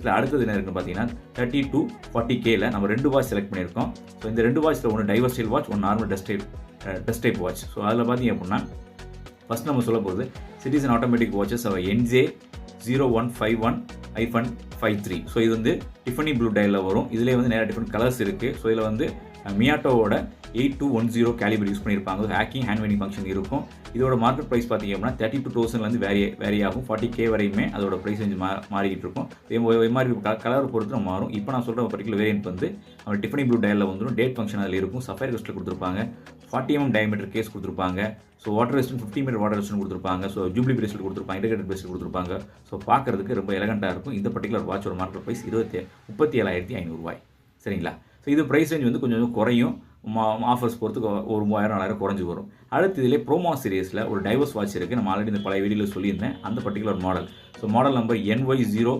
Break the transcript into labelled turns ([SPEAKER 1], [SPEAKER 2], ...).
[SPEAKER 1] இதில் அடுத்தது என்ன இருக்குன்னு பார்த்தீங்கன்னா 30 to 40Kல நம்ம 2 வாட்ச் செலக்ட் பண்ணியிருக்கோம். ஸோ இந்த 2 வாட்ச்சில் ஒன்று டைவர் ஸ்டைல் வாட்ச், ஒன்று normal dust type watch. So அதில் பார்த்தீங்க அப்படின்னா ஃபஸ்ட் நம்ம சொல்ல போகிறது citizen automatic watches NJ0151-53. So இது வந்து டிஃபனி ப்ளூ டயலில் வரும். இதிலே வந்து நிறைய டிஃப்ரெண்ட் கலர்ஸ் இருக்குது. ஸோ இதில் வந்து மியாட்டோவோட 8210 கேலிபர் யூஸ் பண்ணியிருப்பாங்க. ஹேக்கிங் ஹேண்ட் வெண்டிங் ஃபங்க்ஷன் இருக்கும். இதோட மார்க்கெட் ப்ரைஸ் பார்த்தீங்க அப்படின்னா 32,000 வேரி ஆகும். 40K வரையுமே அதோட ப்ரைஸ் ரேஞ்ச் மாறிக்கிட்டு இருக்கும். எம்ஆர்பி கலர் பொறுத்து மாறும். இப்போ நான் சொல்கிற பர்டிகுலர் வேரியன்ட் வந்து நம்ம டிஃபனி ப்ளூ டயலில் வந்துடும். டேட் ஃபங்க்ஷன் அதில் இருக்கும். சஃபயர் கிறிஸ்டல் கொடுத்துருப்பாங்க. 40mm டயமீட்டர் கேஸ் கொடுத்துருப்பாங்க. So water resistant 50 metre water resistant கொடுத்துருப்பாங்க. ஸோ ஜூப்ளி பிரேஸ்லெட் கொடுத்துருப்பாங்க. இன்டெகிரேட்டட் பிரேஸ்லெட் கொடுத்துருப்பாங்க. ஸோ பார்க்கறதுக்கு ரொம்ப எலகண்டாக இருக்கும். இந்த பர்டிகுலர் வாட்சோட மார்க்கெட் ப்ரைஸ் 37,500 சரிங்களா? ஸோ இது ப்ரைஸ் ரேஞ்ச் வந்து கொஞ்சம் குறையும். ஆஃபர்ஸ் பொறுத்து ஒரு 3000-4000 குறைஞ்சி வரும். அடுத்து இதிலே ப்ரோமோ சீரிஸில் ஒரு டைவர்ஸ் வாட்ச் இருக்குது. நம்ம ஆல்ரெடி இந்த பழைய வீடியோவில் சொல்லியிருந்தேன். அந்த particular model. So model number NY012